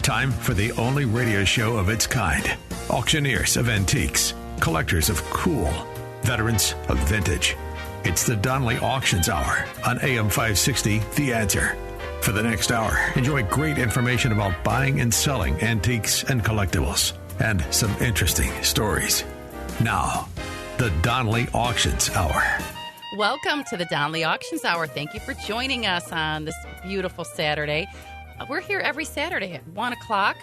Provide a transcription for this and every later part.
Time for the only radio show of its kind. Auctioneers of antiques, collectors of cool, veterans of vintage. It's the Donnelly Auctions Hour on AM 560, The Answer. For the next hour, enjoy great information about buying and selling antiques and collectibles, and some interesting stories. Now, the Donnelly Auctions Hour. Welcome to the Donnelly Auctions Hour. Thank you for joining us on this beautiful Saturday. We're here every Saturday at 1 o'clock.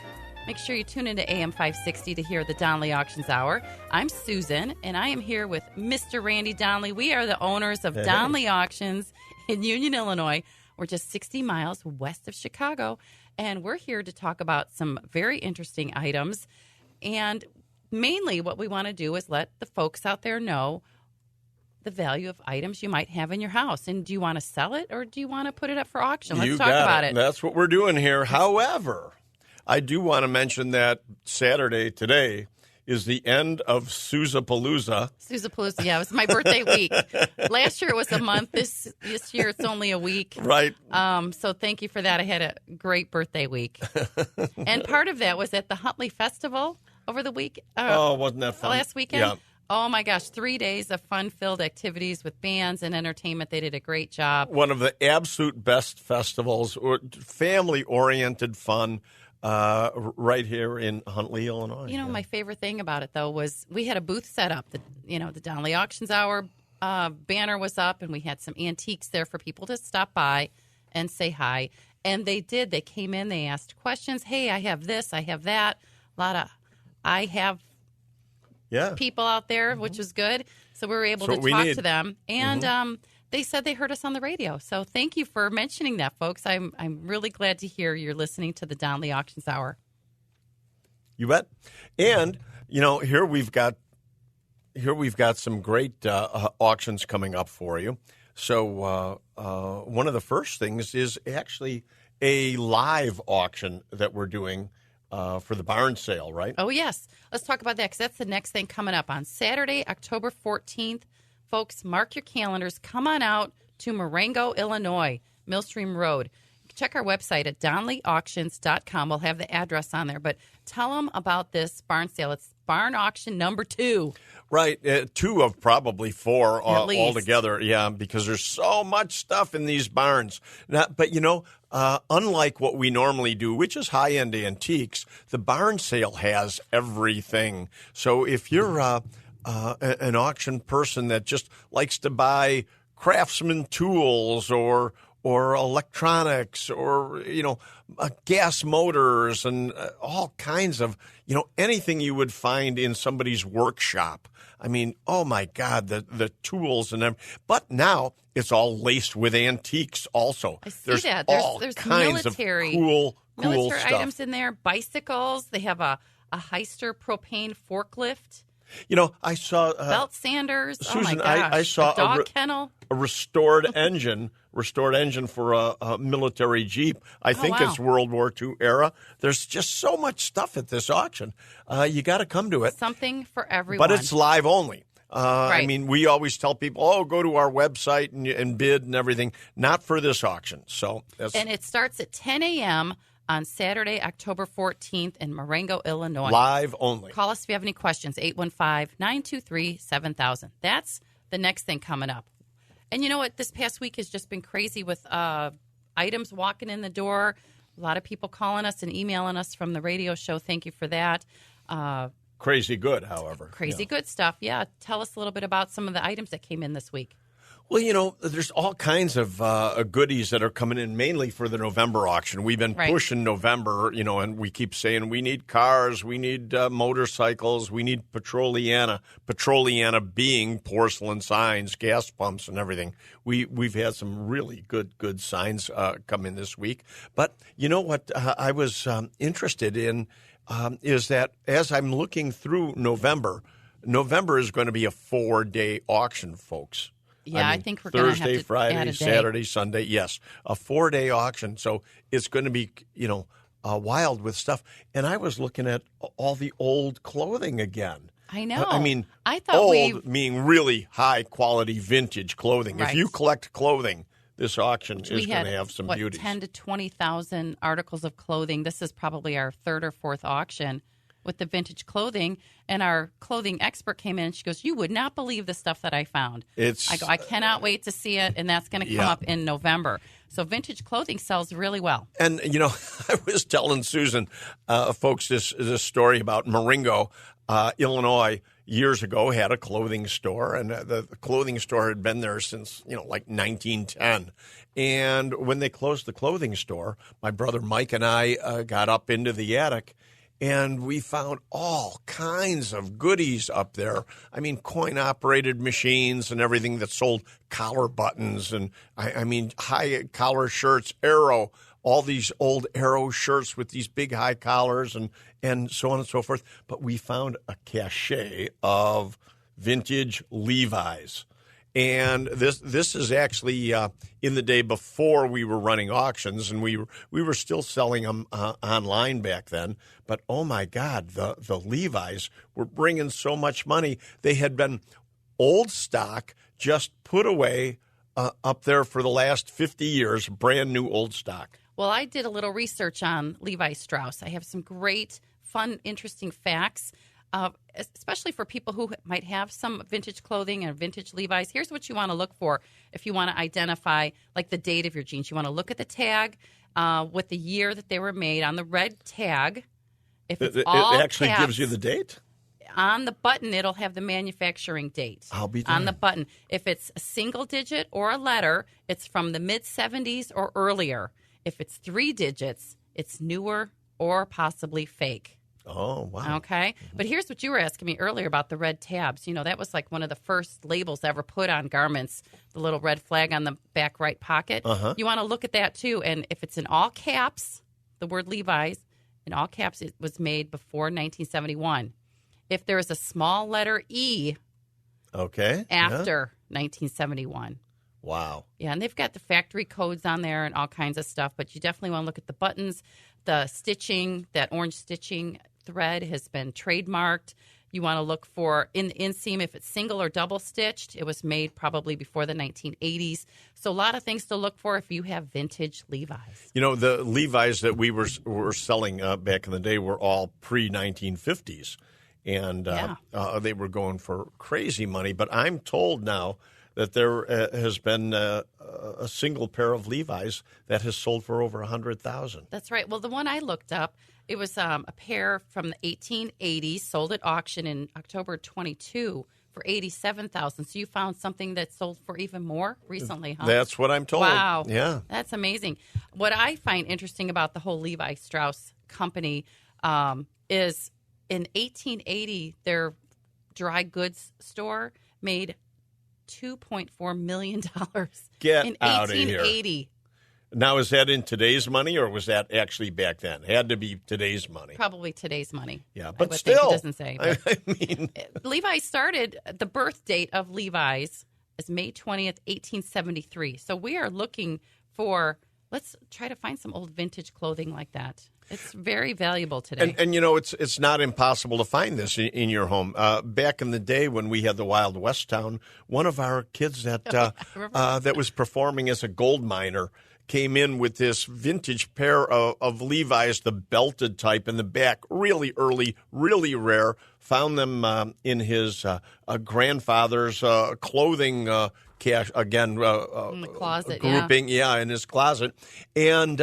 Make sure you tune into AM 560 to hear the Donnelly Auctions Hour. I'm Susan, and I am here with Mr. Randy Donnelly. We are the owners of Donnelly Auctions in Union, Illinois. We're just 60 miles west of Chicago, and we're here to talk about some very interesting items. And mainly what we want to do is let the folks out there know the value of items you might have in your house. And do you want to sell it or do you want to put it up for auction? Let's talk about it. That's what we're doing here. However, I do want to mention that Saturday today is the end of Sousapalooza. Sousapalooza, yeah. It was my birthday week. Last year it was a month. This year it's only a week. Right. So thank you for that. I had a great birthday week. And part of that was at the Huntley Festival over the week. Wasn't that fun? Last weekend? Yeah. Oh, my gosh. 3 days of fun-filled activities with bands and entertainment. They did a great job. One of the absolute best festivals, family-oriented fun, right here in Huntley, Illinois. You know, my favorite thing about it, though, was we had a booth set up. The Donnelly Auctions Hour banner was up, and we had some antiques there for people to stop by and say hi. And they did. They came in. They asked questions. Hey, I have this. I have that. I have people out there, which was good. So we were able to talk to them. And they said they heard us on the radio. So thank you for mentioning that, folks. I'm really glad to hear you're listening to the Donnelly Auctions Hour. You bet. And, here we've got some great auctions coming up for you. So one of the first things is actually a live auction that we're doing for the barn sale, right? Oh, yes. Let's talk about that because that's the next thing coming up on Saturday, October 14th. Folks, mark your calendars. Come on out to Marengo, Illinois, Millstream Road. Check our website at DonnellyAuctions.com. We'll have the address on there. But tell them about this barn sale. It's barn auction number 2. Right. 2 of probably 4 altogether. Yeah, because there's so much stuff in these barns. But, unlike what we normally do, which is high-end antiques, the barn sale has everything. So if you're an auction person that just likes to buy craftsman tools or electronics or, gas motors and all kinds of, anything you would find in somebody's workshop. I mean, oh, my God, the tools and everything. But now it's all laced with antiques also. I see there's that. All there's kinds military, of cool military stuff. items in there, bicycles. They have a Heister propane forklift. I saw belt sanders. Susan, oh my gosh. I saw a dog kennel. A restored engine for a military Jeep. I think wow. it's World War II era. There's just so much stuff at this auction. You got to come to it. Something for everyone. But it's live only. Right. I mean, we always tell people, go to our website and bid and everything. Not for this auction. And it starts at 10 a.m. on Saturday, October 14th in Marengo, Illinois. Live only. Call us if you have any questions, 815-923-7000. That's the next thing coming up. And you know what? This past week has just been crazy with items walking in the door. A lot of people calling us and emailing us from the radio show. Thank you for that. Crazy good, however. Crazy good stuff, yeah. Tell us a little bit about some of the items that came in this week. Well, there's all kinds of goodies that are coming in mainly for the November auction. We've been pushing November, and we keep saying we need cars, we need motorcycles, we need Petroliana. Petroliana being porcelain signs, gas pumps, and everything. We've had some really good signs come in this week. But you know what I was interested in is that as I'm looking through November is going to be a 4-day auction, folks. Yeah, I think we're going to have to Thursday, Friday, add a day. Saturday, Sunday. Yes, a 4-day auction. So it's going to be, wild with stuff. And I was looking at all the old clothing again. I know. I mean, I thought old meaning really high quality vintage clothing. Right. If you collect clothing, this auction is going to have some beauties. 10 to 20,000 articles of clothing. This is probably our third or fourth auction with the vintage clothing. And our clothing expert came in and she goes, "You would not believe the stuff that I found." I go, "I cannot wait to see it." And that's going to come up in November. So vintage clothing sells really well. And, I was telling Susan, folks, this story about Marengo, Illinois, years ago, had a clothing store. And the clothing store had been there since, like 1910. And when they closed the clothing store, my brother Mike and I got up into the attic. And we found all kinds of goodies up there. I mean, coin-operated machines and everything that sold collar buttons and, high collar shirts, Arrow, all these old Arrow shirts with these big high collars and so on and so forth. But we found a cache of vintage Levi's. And this is actually in the day before we were running auctions, and we were still selling them online back then. But oh my God, the Levi's were bringing so much money. They had been old stock, just put away up there for the last 50 years, brand new old stock. Well, I did a little research on Levi Strauss. I have some great, fun, interesting facts. Especially for people who might have some vintage clothing and vintage Levi's. Here's what you want to look for if you want to identify, like, the date of your jeans. You want to look at the tag with the year that they were made on the red tag. If it's all it actually caps, gives you the date? On the button, it'll have the manufacturing date. I'll be darned. On the button. If it's a single digit or a letter, it's from the mid-'70s or earlier. If it's 3 digits, it's newer or possibly fake. Oh, wow. Okay. But here's what you were asking me earlier about the red tabs. That was like one of the first labels ever put on garments, the little red flag on the back right pocket. Uh-huh. You want to look at that, too. And if it's in all caps, the word Levi's, in all caps, it was made before 1971. If there is a small letter E after 1971. Wow. Yeah, and they've got the factory codes on there and all kinds of stuff. But you definitely want to look at the buttons, the stitching, that orange stitching thread has been trademarked. You want to look for in the inseam if it's single or double stitched. It was made probably before the 1980s. So a lot of things to look for if you have vintage Levi's. The Levi's that we were selling back in the day were all pre-1950s. And they were going for crazy money. But I'm told now that there has been a single pair of Levi's that has sold for over $100,000. That's right. Well, the one I looked up, it was a pair from the 1880s, sold at auction in October 22 for $87,000. So you found something that sold for even more recently, huh? That's what I'm told. Wow. Yeah. That's amazing. What I find interesting about the whole Levi Strauss company is in 1880, their dry goods store made $2.4 million Get in out of 1880. Here. Now, is that in today's money, or was that actually back then? It had to be today's money. Probably today's money. Yeah, but still. It doesn't say. I mean, Levi started, the birth date of Levi's is May 20th, 1873. So we are looking for, let's try to find some old vintage clothing like that. It's very valuable today. And it's not impossible to find this in your home. Back in the day when we had the Wild West town, one of our kids that that was performing as a gold miner came in with this vintage pair of Levi's, the belted type in the back, really early, really rare. Found them in his grandfather's clothing cache, again, in the closet, grouping, in his closet. And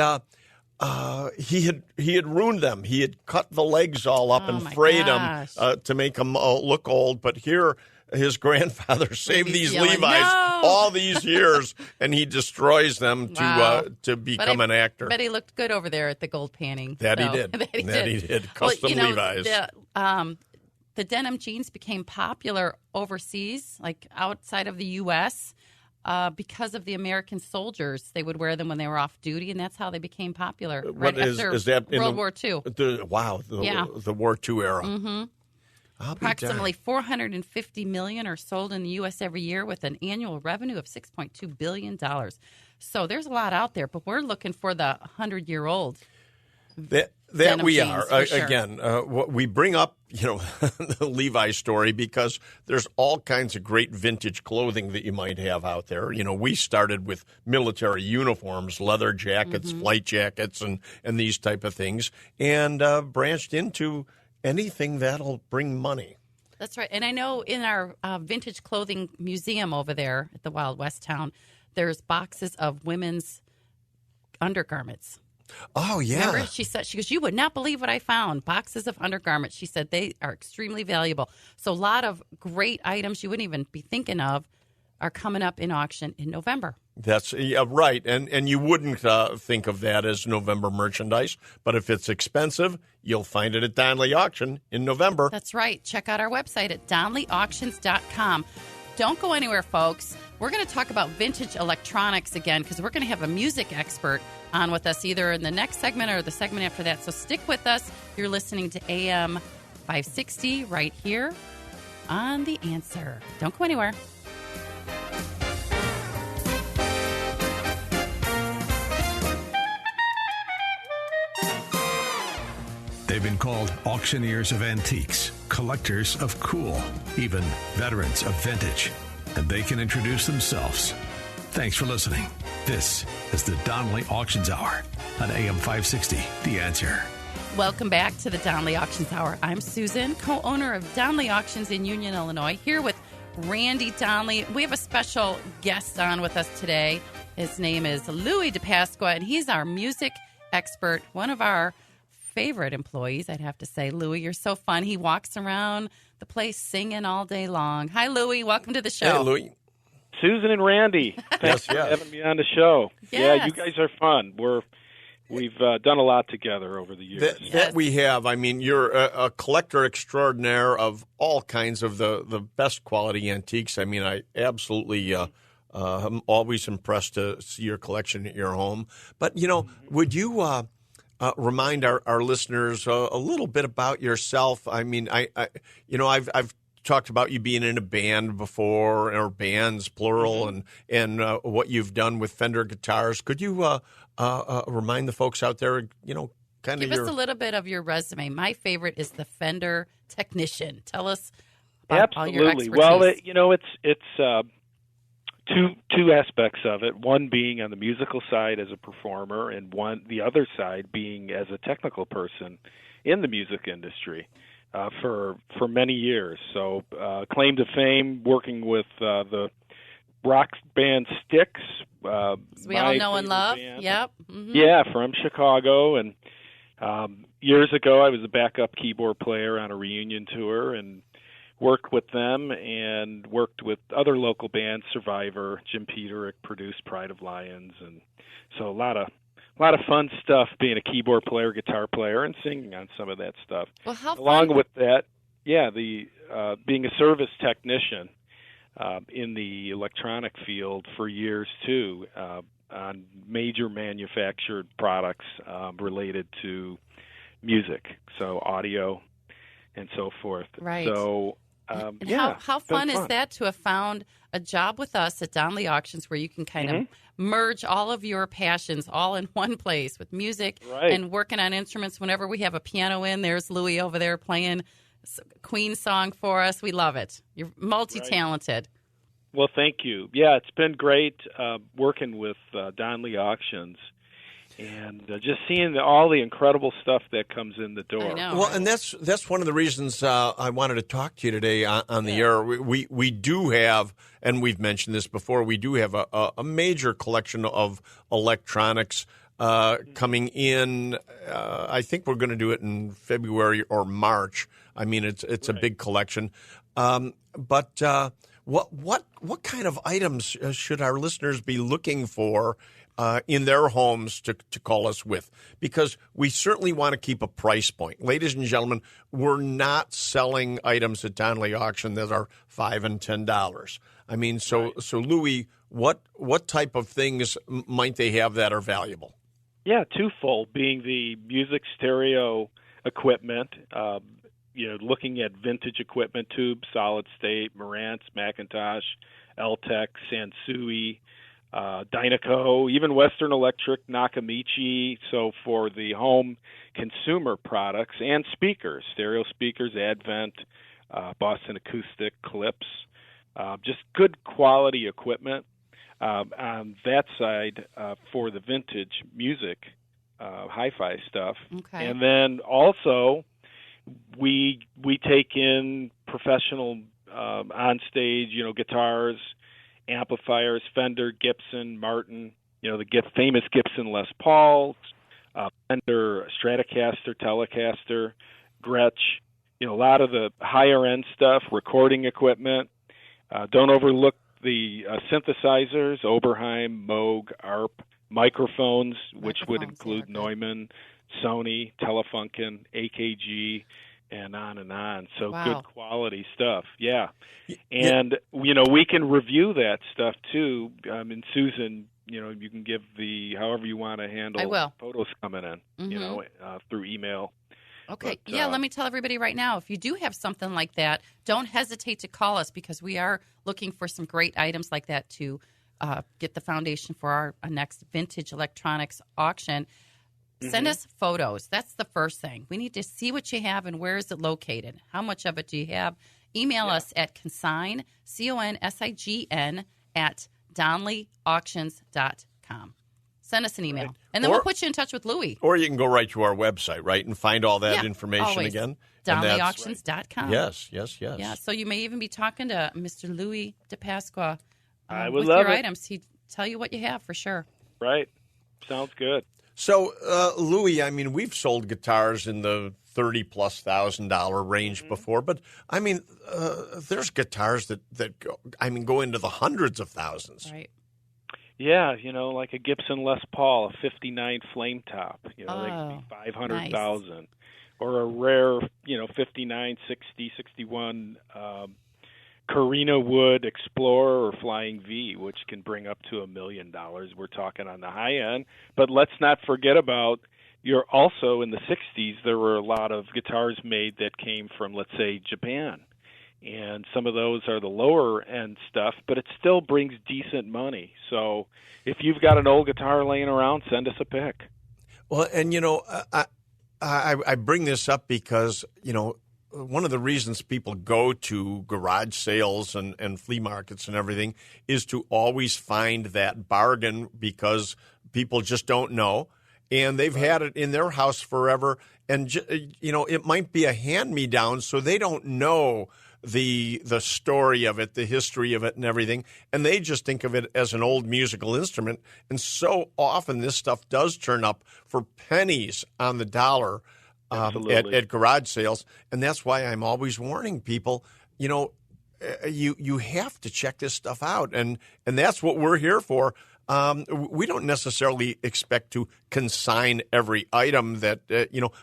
he had ruined them. He had cut the legs all up and frayed them to make them look old. But here, his grandfather saved these Levi's all these years, and he destroys them to become an actor. But he looked good over there at the gold panning. That he did. Custom Levi's. The denim jeans became popular overseas, like outside of the U.S., because of the American soldiers. They would wear them when they were off duty, and that's how they became popular. Is that in World War II? The War II era. Mm-hmm. Approximately $450 million are sold in the U.S. every year with an annual revenue of $6.2 billion. So there's a lot out there, but we're looking for the 100-year-old denim we jeans, are. for sure. Again, what we bring up, the Levi story because there's all kinds of great vintage clothing that you might have out there. We started with military uniforms, leather jackets, flight jackets, and these type of things, and branched into anything that'll bring money. That's right. And I know in our vintage clothing museum over there at the Wild West town, there's boxes of women's undergarments. Oh, yeah. Remember, she goes, you would not believe what I found. Boxes of undergarments. She said they are extremely valuable. So a lot of great items you wouldn't even be thinking of are coming up in auction in November. That's right. And you wouldn't think of that as November merchandise. But if it's expensive, you'll find it at Donley Auction in November. That's right. Check out our website at DonleyAuctions.com. Don't go anywhere, folks. We're going to talk about vintage electronics again because we're going to have a music expert on with us either in the next segment or the segment after that. So stick with us. You're listening to AM 560 right here on The Answer. Don't go anywhere. They've been called auctioneers of antiques, collectors of cool, even veterans of vintage. And they can introduce themselves. Thanks for listening. This is the Donley Auctions Hour on AM 560, The Answer. Welcome back to the Donley Auctions Hour. I'm Susan, co-owner of Donley Auctions in Union, Illinois, here with Randy Donley. We have a special guest on with us today. His name is Louis DePasqua, and he's our music expert, one of our favorite employees, I'd have to say. Louis, you're so fun. He walks around the place singing all day long. Hi, Louis. Welcome to the show. Hey, Louis. Susan and Randy, thanks for having me on the show. Yes. Yeah, you guys are fun. We've done a lot together over the years. That we have. I mean, you're a collector extraordinaire of all kinds of the best quality antiques. I mean, I absolutely am always impressed to see your collection at your home. But, would you remind our listeners a little bit about yourself? I mean, I've talked about you being in a band before, or bands plural, and what you've done with Fender guitars. Could you remind the folks out there, kind of Give us a little bit of your resume. My favorite is the Fender technician. Tell us about all your expertise. Well, it's two aspects of it. One being on the musical side as a performer, and the other side being as a technical person in the music industry for many years. So claim to fame working with the rock band Styx. We all know and love. Band. Yep. Mm-hmm. Yeah, from Chicago. And years ago, I was a backup keyboard player on a reunion tour and worked with them and worked with other local bands. Survivor, Jim Peterick produced Pride of Lions, and so a lot of fun stuff being a keyboard player, guitar player, and singing on some of that stuff. Well, how Along fun. with that, the being a service technician in the electronic field for years too, on major manufactured products related to music, so audio and so forth. Right. So, how fun is that to have found a job with us at Donley Auctions where you can kind of merge all of your passions all in one place with music and working on instruments. Whenever we have a piano in, there's Louis over there playing a Queen song for us. We love it. You're multi-talented. Well, thank you. Yeah, it's been great working with Donley Auctions. And just seeing all the incredible stuff that comes in the door. I know, well, and that's one of the reasons I wanted to talk to you today on the air. We do have, and we've mentioned this before, we do have a major collection of electronics coming in. I think we're going to do it in February or March. I mean, it's a big collection. But what kind of items should our listeners be looking for in their homes to call us with? Because we certainly want to keep a price point. Ladies and gentlemen, we're not selling items at Donley Auction that are $5 and $10. I mean, so Louis, what type of things might they have that are valuable? Yeah, twofold, being the music stereo equipment, looking at vintage equipment tubes, Solid State, Marantz, McIntosh, Eltec, Sansui, Dynaco, even Western Electric, Nakamichi. So for the home consumer products and speakers, stereo speakers, Advent, Boston Acoustic, Clips, just good quality equipment. On that side, for the vintage music, hi-fi stuff. Okay. And then also we take in professional on-stage, guitars, amplifiers, Fender, Gibson, Martin, the famous Gibson Les Pauls, Fender Stratocaster, Telecaster, Gretsch, a lot of the higher-end stuff, recording equipment. Don't overlook the synthesizers, Oberheim, Moog, ARP, microphones, which would include Neumann, Sony, Telefunken, AKG, and on and on. So wow. Good quality stuff. Yeah. And, we can review that stuff too. And Susan, you can give however you want to handle photos coming in, through email. Okay. But, let me tell everybody right now, if you do have something like that, don't hesitate to call us because we are looking for some great items like that to get the foundation for our next vintage electronics auction. Send us photos. That's the first thing. We need to see what you have and where is it located. How much of it do you have? Email us at consign, CONSIGN, at DonleyAuctions.com. Send us an email. Right. And then we'll put you in touch with Louie. Or you can go right to our website, right, and find all that information always. Again. DonleyAuctions.com. Yes. Yeah, so you may even be talking to Mr. Louie DePasqua with your it. items. He'd tell you what you have for sure. Right. Sounds good. So, Louie, we've sold guitars in the $30,000+ range before, but there's guitars that go into the hundreds of thousands. Right. Yeah, like a Gibson Les Paul, a '59 Flame Top. They could be $500,000, nice. Or a rare, '59, '60, '61 Carina Wood Explorer or Flying V, which can bring up to $1 million. We're talking on the high end. But let's not forget about, you're also in the 60s, there were a lot of guitars made that came from, let's say, Japan. And some of those are the lower end stuff, but it still brings decent money. So if you've got an old guitar laying around, send us a pic. Well, and, I bring this up because, one of the reasons people go to garage sales and flea markets and everything is to always find that bargain because people just don't know. And they've had it in their house forever. And, it might be a hand-me-down, so they don't know the story of it, the history of it and everything. And they just think of it as an old musical instrument. And so often this stuff does turn up for pennies on the dollar. At garage sales, and that's why I'm always warning people, you have to check this stuff out, and that's what we're here for. We don't necessarily expect to consign every item that,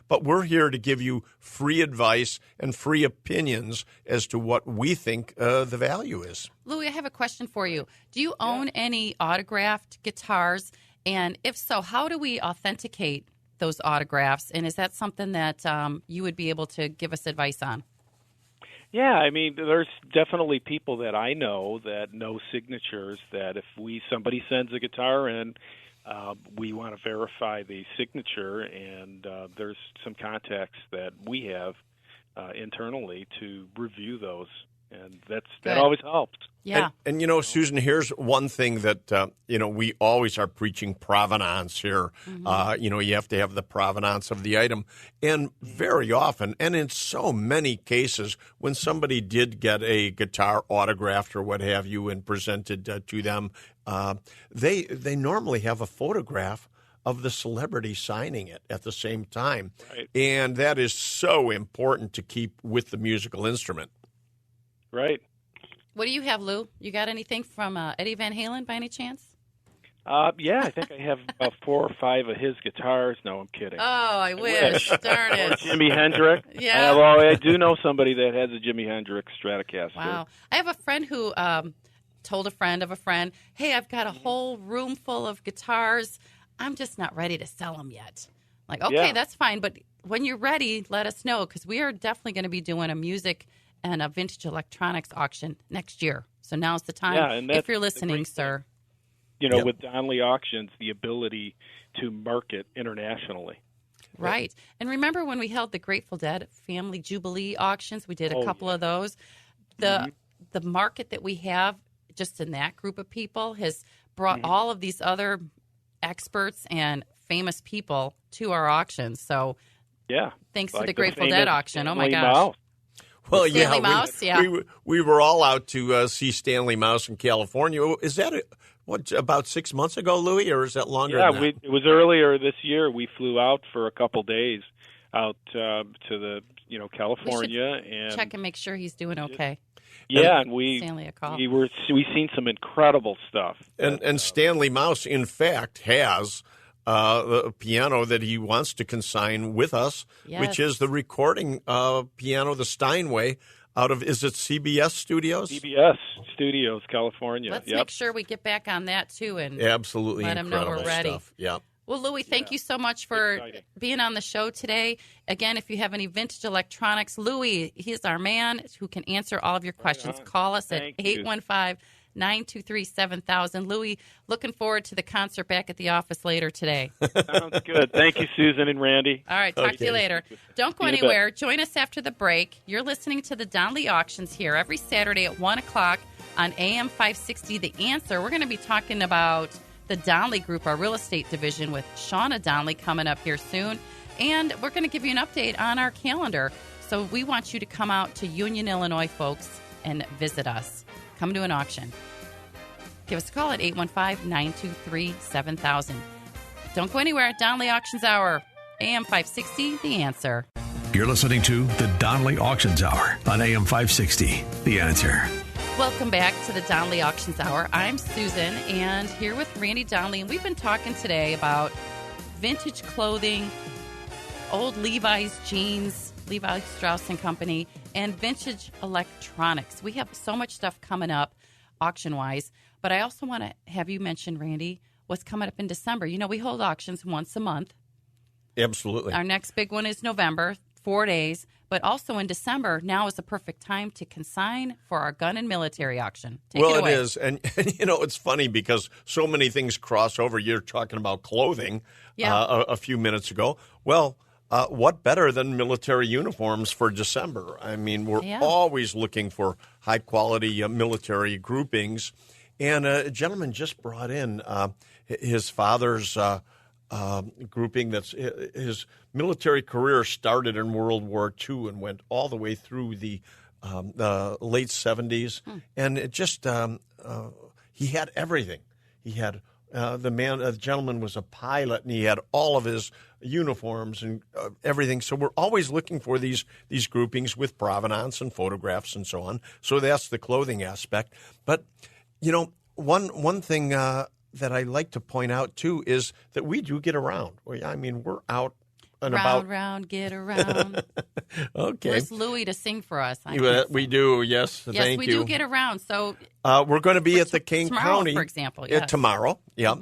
but we're here to give you free advice and free opinions as to what we think the value is. Louie, I have a question for you. Do you own any autographed guitars? And if so, how do we authenticate those autographs, and is that something that you would be able to give us advice on? Yeah, there's definitely people that I know that know signatures that if somebody sends a guitar in, we want to verify the signature, and there's some contacts that we have internally to review those, and that always helps. Yeah. And Susan, here's one thing that, we always are preaching provenance here. Mm-hmm. You have to have the provenance of the item. And very often, and in so many cases, when somebody did get a guitar autographed or what have you and presented to them, they normally have a photograph of the celebrity signing it at the same time. Right. And that is so important to keep with the musical instrument. Right. What do you have, Lou? You got anything from Eddie Van Halen by any chance? Yeah, I think I have about 4 or 5 of his guitars. No, I'm kidding. Oh, I wish. Darn it. Or Jimi Hendrix. Yeah. Although I do know somebody that has a Jimi Hendrix Stratocaster. Wow. I have a friend who told a friend of a friend, hey, I've got a whole room full of guitars. I'm just not ready to sell them yet. Like, okay, that's fine. But when you're ready, let us know because we are definitely going to be doing a music and a vintage electronics auction next year. So now's the time if you're listening, sir. with Donnelly Auctions, the ability to market internationally. Right. And remember when we held the Grateful Dead Family Jubilee auctions? We did a couple of those. The market that we have just in that group of people has brought all of these other experts and famous people to our auctions. So thanks to the Grateful Dead auction. Oh, my gosh. Mouse. Well, Stanley Mouse, we were all out to see Stanley Mouse in California. Is that about 6 months ago, Louis, or is that longer than that? It was earlier this year. We flew out for a couple days out to the California and check and make sure he's doing okay. Yeah, and we seen some incredible stuff. And Stanley Mouse, in fact, has a piano that he wants to consign with us, which is the recording piano, the Steinway, out of, is it CBS Studios? CBS Studios, California. Let's make sure we get back on that, too, and absolutely let him know we're ready. Stuff. Yeah. Well, Louis, thank you so much for being on the show today. Again, if you have any vintage electronics, Louis, he's our man who can answer all of your questions. Call us at 815-923-7000. Louis, looking forward to the concert back at the office later today. Sounds good. Thank you, Susan and Randy. All right, talk to you later. Don't go anywhere. Join us after the break. You're listening to the Donnelly Auctions here every Saturday at 1 o'clock on AM 560, The Answer. We're going to be talking about the Donnelly Group, our real estate division, with Shauna Donnelly coming up here soon. And we're going to give you an update on our calendar. So we want you to come out to Union, Illinois, folks, and visit us. Come to an auction. Give us a call at 815-923-7000. Don't go anywhere. Donnelly Auctions Hour, AM 560, The Answer. You're listening to the Donnelly Auctions Hour on AM 560, The Answer. Welcome back to the Donnelly Auctions Hour. I'm Susan, and here with Randy Donnelly, and we've been talking today about vintage clothing, old Levi's jeans, Levi Strauss & Company, and vintage electronics. We have so much stuff coming up auction-wise, but I also want to have you mention, Randy, what's coming up in December. You know, we hold auctions once a month. Absolutely. Our next big one is November, 4 days. But also in December, now is the perfect time to consign for our gun and military auction. Take it away. It is. And, it's funny because so many things cross over. You're talking about clothing a few minutes ago. Well, what better than military uniforms for December? I mean, we're always looking for high-quality military groupings. And a gentleman just brought in his father's grouping. That's his military career started in World War II and went all the way through the late 70s. And it just he had everything. He had the gentleman was a pilot, and he had all of his uniforms and everything. So we're always looking for these groupings with provenance and photographs and so on. So that's the clothing aspect. But one thing that I like to point out, too, is that we do get around. I mean, we're out and about. Round, get around. Okay. Where's Louis to sing for us? We do, yes. Thank you. Yes, we do get around. So we're going to be at the Kane County. For example, yes. Tomorrow,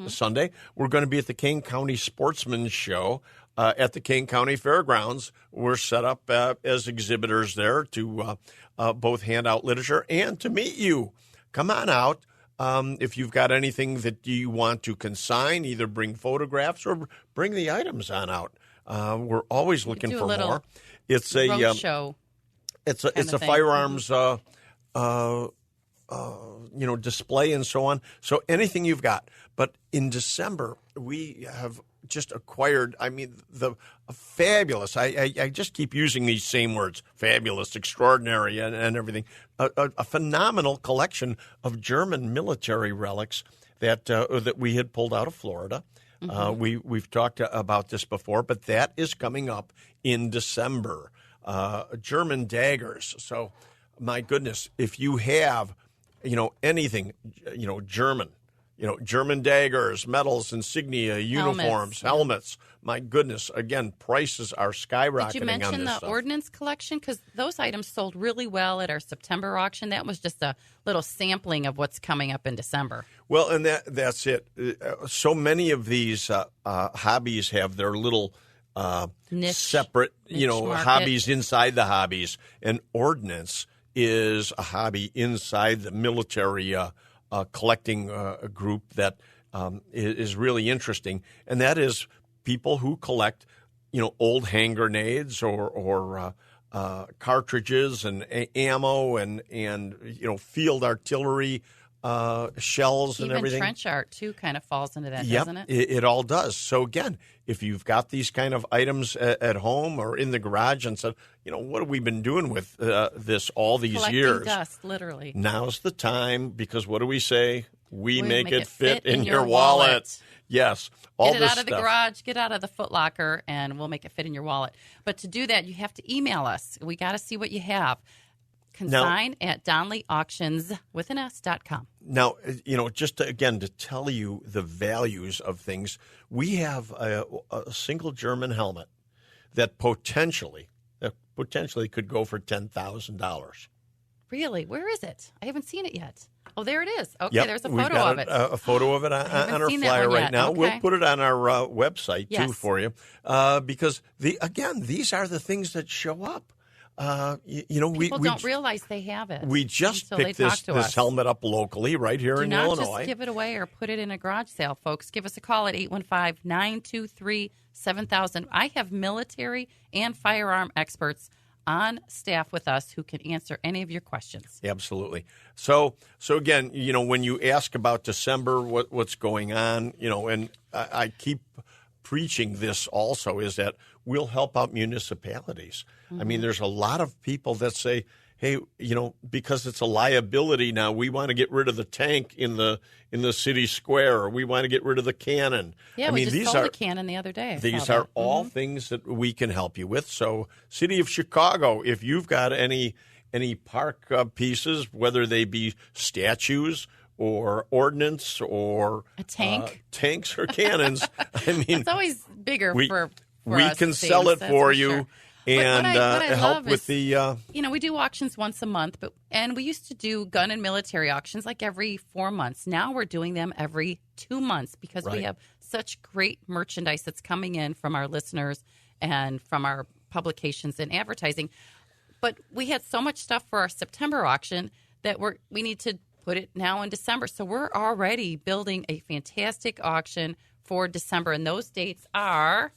Sunday. We're going to be at the Kane County Sportsman's Show at the Kane County Fairgrounds. We're set up as exhibitors there to both hand out literature and to meet you. Come on out. If you've got anything that you want to consign, either bring photographs or bring the items on out. We're always looking for more. It's a road show. It's a firearms display and so on. So anything you've got. But in December, we have just acquired, the fabulous, I just keep using these same words, fabulous, extraordinary, and everything, a phenomenal collection of German military relics that we had pulled out of Florida. We've talked about this before, but that is coming up in December. German daggers. So, my goodness, if you have, anything, German, German daggers, medals, insignia, uniforms, helmets. My goodness, again, prices are skyrocketing on this stuff. Did you mention the ordnance collection? Because those items sold really well at our September auction. That was just a little sampling of what's coming up in December. Well, and that's it. So many of these hobbies have their little niche, separate, hobbies inside the hobbies. And ordnance is a hobby inside the military collecting group that is really interesting, and that is people who collect, old hand grenades or cartridges and ammo and field artillery shells and everything. Even trench art, too, kind of falls into that, Yep, doesn't it? It all does. So, again, if you've got these kind of items at home or in the garage and said, what have we been doing with this all these Collecting years? Dust, literally. Now's the time, because what do we say? We make it fit in your your wallet. Yes. Get it out of the garage, get out of the Foot Locker, and we'll make it fit in your wallet. But to do that, you have to email us. We got to see what you have. Consign at DonleyAuctions.com. Now, just to tell you the values of things, we have a single German helmet that potentially could go for $10,000. Really? Where is it? I haven't seen it yet. Oh, there it is. Okay, yep, there's a we've photo got of it. A photo of it on our flyer right now. Okay. We'll put it on our website, yes, too, for you. Because, these are the things that show up. People don't realize they have it. We just picked this helmet up locally right here in Illinois. Do not just give it away or put it in a garage sale, folks. Give us a call at 815-923-7000. I have military and firearm experts on staff with us who can answer any of your questions. Absolutely. So again, when you ask about December, what's going on, and I keep preaching this also, is that we'll help out municipalities. Mm-hmm. I mean, there's a lot of people that say, hey, because it's a liability now, we want to get rid of the tank in the city square, or we want to get rid of the cannon. Yeah, we just sold a cannon the other day. These are all things that we can help you with. So, City of Chicago, if you've got any park pieces, whether they be statues or ordnance or a tank, tanks or cannons, I mean, it's always bigger for we us can sell it for you. Sure. And what I help with is, we do auctions once a month, and we used to do gun and military auctions like every 4 months. Now we're doing them every 2 months because we have such great merchandise that's coming in from our listeners and from our publications and advertising. But we had so much stuff for our September auction that we need to put it now in December. So we're already building a fantastic auction for December, and those dates are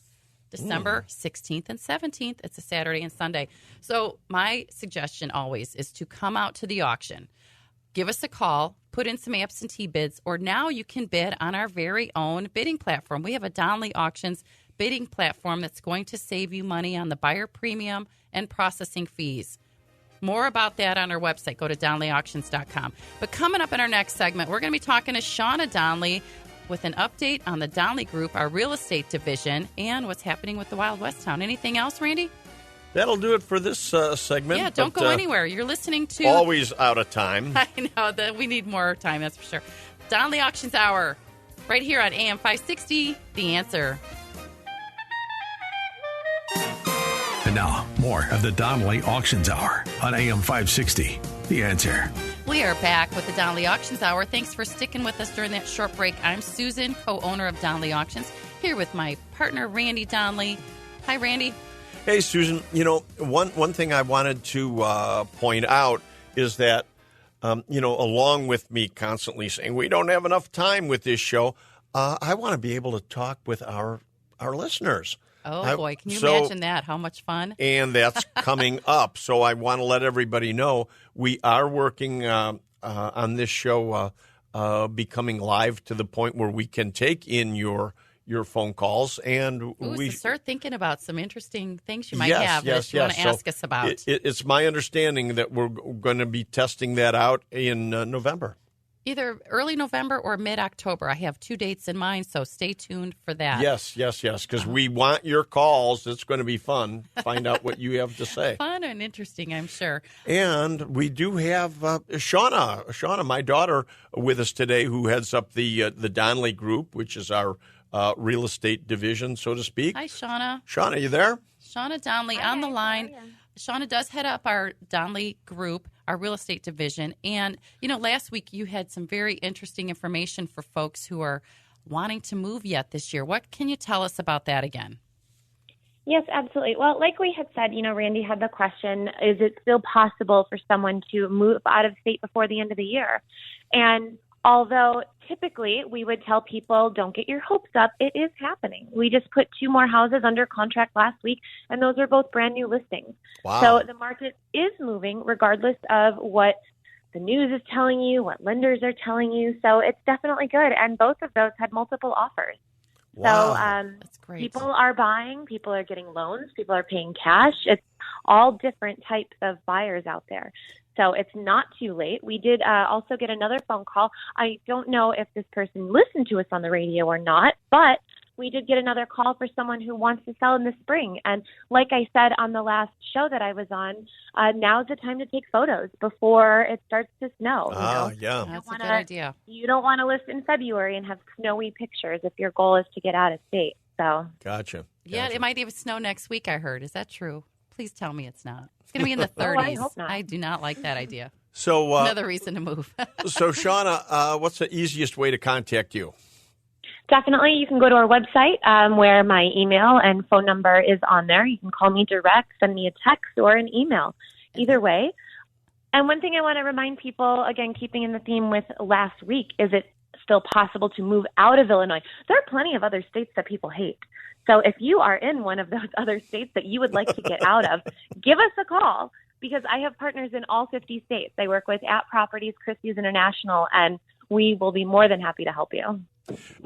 December 16th and 17th. It's a Saturday and Sunday. So my suggestion always is to come out to the auction. Give us a call, put in some absentee bids, or now you can bid on our very own bidding platform. We have a Donley Auctions bidding platform that's going to save you money on the buyer premium and processing fees. More about that on our website. Go to DonleyAuctions.com. But coming up in our next segment, we're going to be talking to Shauna Donley with an update on the Donley Group, our real estate division, and what's happening with the Wild West Town. Anything else, Randy? That'll do it for this segment. Yeah, don't go anywhere. You're listening to... Always out of time. I know that we need more time, that's for sure. Donley Auctions Hour, right here on AM 560, The Answer. And now, more of the Donley Auctions Hour on AM 560, The Answer. We are back with the Donley Auctions Hour. Thanks for sticking with us during that short break. I'm Susan, co-owner of Donley Auctions, here with my partner, Randy Donley. Hi, Randy. Hey, Susan. One thing I wanted to point out is that, along with me constantly saying we don't have enough time with this show, I want to be able to talk with our listeners. Oh, boy. Can you imagine that? How much fun? And that's coming up. So I want to let everybody know we are working on this show becoming live to the point where we can take in your phone calls. And we start thinking about some interesting things you might have that you want to ask us about. It's my understanding that we're going to be testing that out in November. Either early November or mid-October. I have 2 dates in mind, so stay tuned for that. Yes, because we want your calls. It's going to be fun. Find out what you have to say. Fun and interesting, I'm sure. And we do have Shauna, my daughter, with us today, who heads up the Donley Group, which is our real estate division, so to speak. Hi, Shauna. Shauna, you there? Shauna Donley on the line. Shauna does head up our Donley Group, our real estate division. And, last week you had some very interesting information for folks who are wanting to move yet this year. What can you tell us about that again? Yes, absolutely. Well, like we had said, Randy had the question, is it still possible for someone to move out of state before the end of the year? And Although typically we would tell people, don't get your hopes up. It is happening. We just put 2 more houses under contract last week, and those are both brand new listings. Wow. So the market is moving regardless of what the news is telling you, what lenders are telling you. So it's definitely good. And both of those had multiple offers. Wow. So That's great. people are buying, people are getting loans, people are paying cash. It's all different types of buyers out there. So it's not too late. We did also get another phone call. I don't know if this person listened to us on the radio or not, but we did get another call for someone who wants to sell in the spring. And like I said on the last show that I was on, now's the time to take photos before it starts to snow. Yeah. That's a good idea. You don't want to list in February and have snowy pictures if your goal is to get out of state. So Gotcha. Yeah, it might even snow next week, I heard. Is that true? Please tell me it's not. It's going to be in the 30s. I hope not. I do not like that idea. So Another reason to move. So, Shauna, what's the easiest way to contact you? definitely you can go to our website where my email and phone number is on there. You can call me direct, send me a text or an email, either way. And one thing I want to remind people, again, keeping in the theme with last week, is it's still possible to move out of Illinois. There are plenty of other states that people hate. So if you are in one of those other states that you would like to get out of, give us a call, because I have partners in all 50 states. I work with At Properties, Christie's International, and we will be more than happy to help you.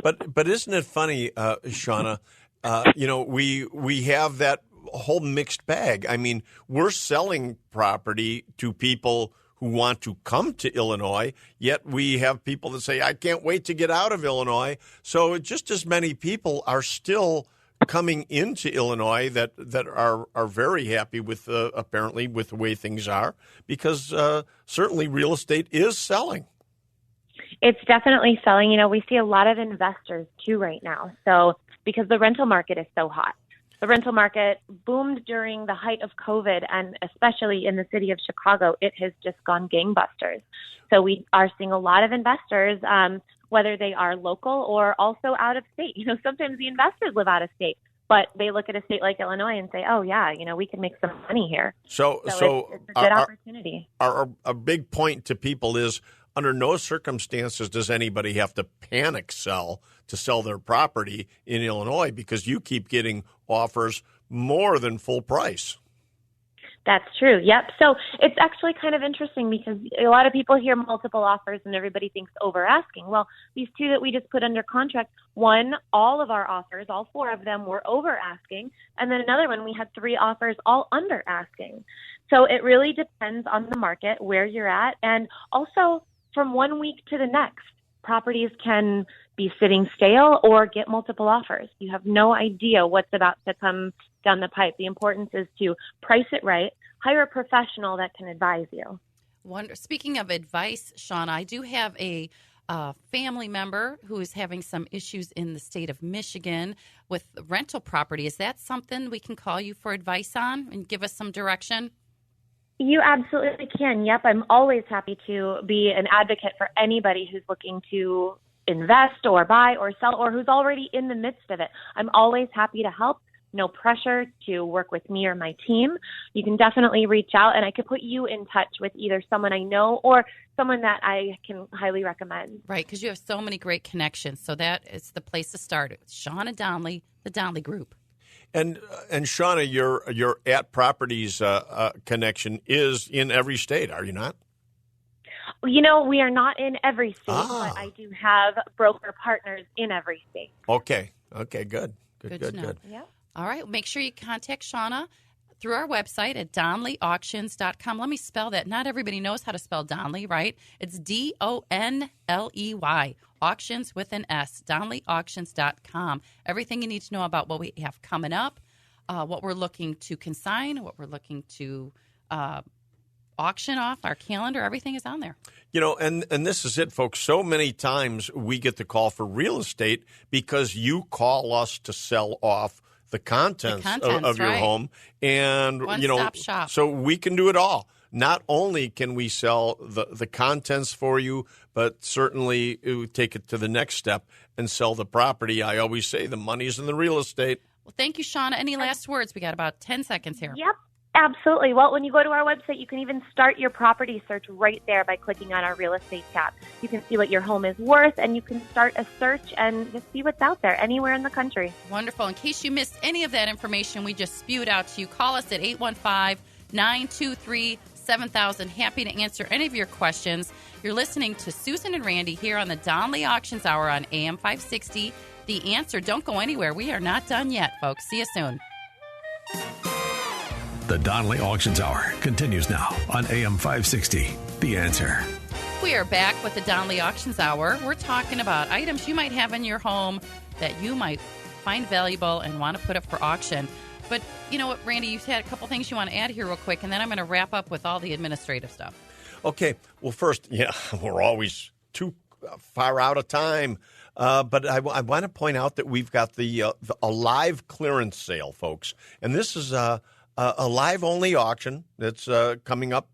But isn't it funny, Shauna? We have that whole mixed bag. I mean, we're selling property to people who want to come to Illinois, yet we have people that say, I can't wait to get out of Illinois. So just as many people are still coming into Illinois that are very happy with apparently with the way things are, because certainly real estate is selling. It's definitely selling. You know, we see a lot of investors too right now. So because the rental market is so hot. The rental market boomed during the height of COVID, and especially in the city of Chicago, it has just gone gangbusters. So we are seeing a lot of investors, whether they are local or also out of state. You know, sometimes the investors live out of state, but they look at a state like Illinois and say, oh, yeah, you know, we can make some money here. So it's a good opportunity. A big point to people is, under no circumstances does anybody have to panic sell to sell their property in Illinois, because you keep getting offers more than full price. That's true. Yep. So it's actually kind of interesting, because a lot of people hear multiple offers and everybody thinks over asking. Well, these two that we just put under contract, one, all of our offers, all four of them were over asking. And then another one, we had 3 offers all under asking. So it really depends on the market, where you're at. And also, from one week to the next, properties can be sitting stale or get multiple offers. You have no idea what's about to come down the pipe. The importance is to price it right, hire a professional that can advise you. Speaking of advice, Shauna, I do have a family member who is having some issues in the state of Michigan with rental property. Is that something we can call you for advice on and give us some direction? You absolutely can. Yep. I'm always happy to be an advocate for anybody who's looking to invest or buy or sell, or who's already in the midst of it. I'm always happy to help. No pressure to work with me or my team. You can definitely reach out, and I could put you in touch with either someone I know or someone that I can highly recommend. Right, because you have so many great connections. So that is the place to start. It's Shauna Donnelly, the Donnelly Group. And Shauna, your At Properties connection is in every state, are you not? You know, we are not in every state, but I do have broker partners in every state. Okay, good. Yep. All right, make sure you contact Shauna through our website at DonnellyAuctions.com. Let me spell that. Not everybody knows how to spell Donnelly, right? It's Donley, auctions with an S, DonnellyAuctions.com. Everything you need to know about what we have coming up, what we're looking to consign, what we're looking to auction off, our calendar, everything is on there. You know, and this is it, folks. So many times we get the call for real estate because you call us to sell off the contents of your home. And, one-stop shop. So we can do it all. Not only can we sell the contents for you, but certainly take it to the next step and sell the property. I always say the money's in the real estate. Well, thank you, Shauna. Any last words? We got about 10 seconds here. Yep. Absolutely. Well, when you go to our website, you can even start your property search right there by clicking on our real estate tab. You can see what your home is worth, and you can start a search and just see what's out there anywhere in the country. Wonderful. In case you missed any of that information we just spewed out to you, call us at 815-923-7000. Happy to answer any of your questions. You're listening to Susan and Randy here on the Donley Auctions Hour on AM 560. The Answer. Don't go anywhere. We are not done yet, folks. See you soon. The Donley Auctions Hour continues now on AM 560. The Answer. We are back with the Donley Auctions Hour. We're talking about items you might have in your home that you might find valuable and want to put up for auction. But you know what, Randy, you've had a couple things you want to add here real quick, and then I'm going to wrap up with all the administrative stuff. Okay. Well, first, we're always too far out of time. But I want to point out that we've got a live clearance sale, folks. And this is a live-only auction that's coming up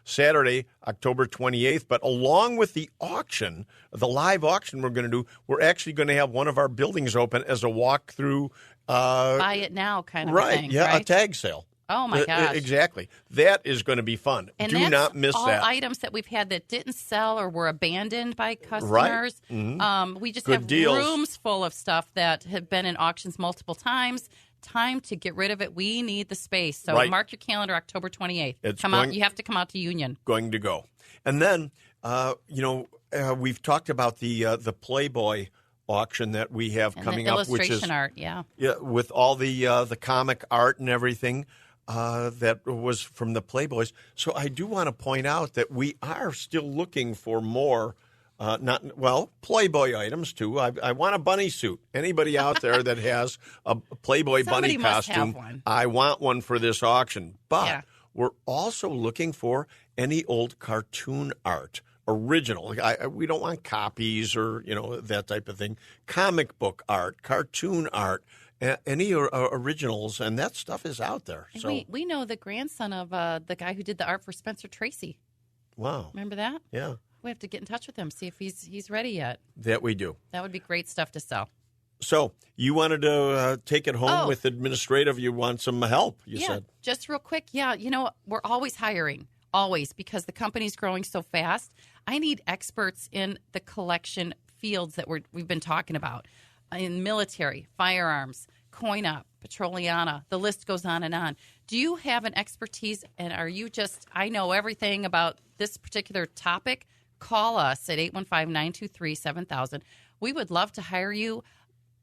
Saturday, October 28th. But along with the auction, the live auction we're going to do, we're actually going to have one of our buildings open as a walk-through. Buy it now kind of thing, right? A tag sale. Oh, my gosh. Exactly. That is going to be fun. And do not miss all that. Items that we've had that didn't sell or were abandoned by customers. Right. Mm-hmm. We just Good have deals. Rooms full of stuff that have been in auctions multiple times. Time to get rid of it. We need the space. So mark your calendar, October 28th. You have to come out to Union. Going to go. And then, we've talked about the Playboy auction that we have and coming the up, which is art, with all the comic art and everything that was from the Playboys. So I do want to point out that we are still looking for more. Playboy items, too. I want a bunny suit. Anybody out there that has a Playboy bunny costume, I want one for this auction. But we're also looking for any old cartoon art, original. We don't want copies or, that type of thing. Comic book art, cartoon art, any originals, and that stuff is out there. And so we know the grandson of the guy who did the art for Spencer Tracy. Wow. Remember that? Yeah. We have to get in touch with him, see if he's ready yet. That we do. That would be great stuff to sell. So you wanted to take it home with administrative. You want some help, you said. Just real quick. Yeah, we're always hiring, always, because the company's growing so fast. I need experts in the collection fields that we've been talking about, in military, firearms, coin-op, Petroliana. The list goes on and on. Do you have an expertise, and are you I know everything about this particular topic? Call us at 815-923-7000. We would love to hire you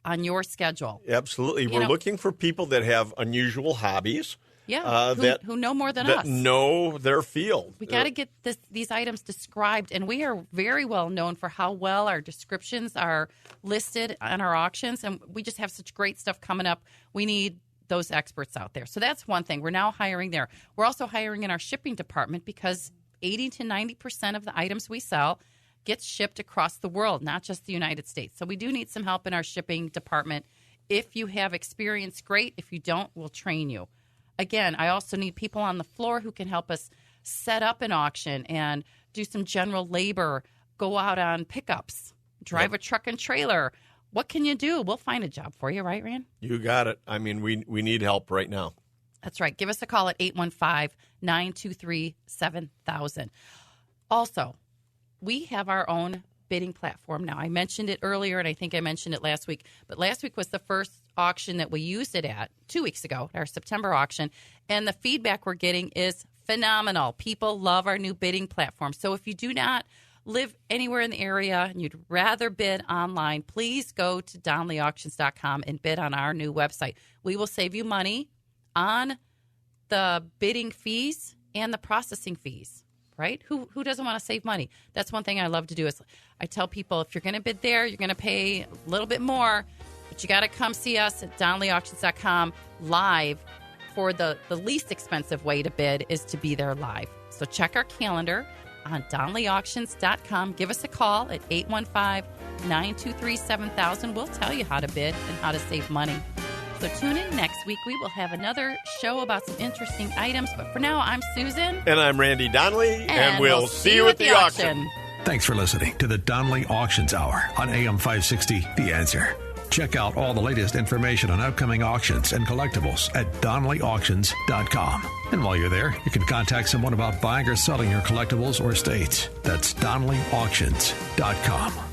on your schedule. Absolutely. We're looking for people that have unusual hobbies. Yeah, who know more than us. That know their field. We got to get these items described, and we are very well known for how well our descriptions are listed on our auctions, and we just have such great stuff coming up. We need those experts out there. So that's one thing. We're now hiring there. We're also hiring in our shipping department because 80 to 90% of the items we sell gets shipped across the world, not just the United States. So we do need some help in our shipping department. If you have experience, great. If you don't, we'll train you. Again, I also need people on the floor who can help us set up an auction and do some general labor, go out on pickups, drive a truck and trailer. What can you do? We'll find a job for you, right, Rand? You got it. I mean, we need help right now. That's right. Give us a call at 815-923-7000. Also, we have our own bidding platform now. I mentioned it earlier, and I think I mentioned it last week. But last week was the first auction that we used it at 2 weeks ago, our September auction. And the feedback we're getting is phenomenal. People love our new bidding platform. So if you do not live anywhere in the area and you'd rather bid online, please go to DonleyAuctions.com and bid on our new website. We will save you money on the bidding fees and the processing fees, right? Who doesn't want to save money? That's one thing I love to do is I tell people if you're going to bid there, you're going to pay a little bit more, but you got to come see us at DonleyAuctions.com live. For the least expensive way to bid is to be there live. So check our calendar on DonleyAuctions.com. Give us a call at 815-923-7000. We'll tell you how to bid and how to save money. So tune in next week. We will have another show about some interesting items. But for now, I'm Susan. And I'm Randy Donley. And we'll see you at the auction. Thanks for listening to the Donley Auctions Hour on AM 560, The Answer. Check out all the latest information on upcoming auctions and collectibles at DonnellyAuctions.com. And while you're there, you can contact someone about buying or selling your collectibles or estates. That's DonnellyAuctions.com.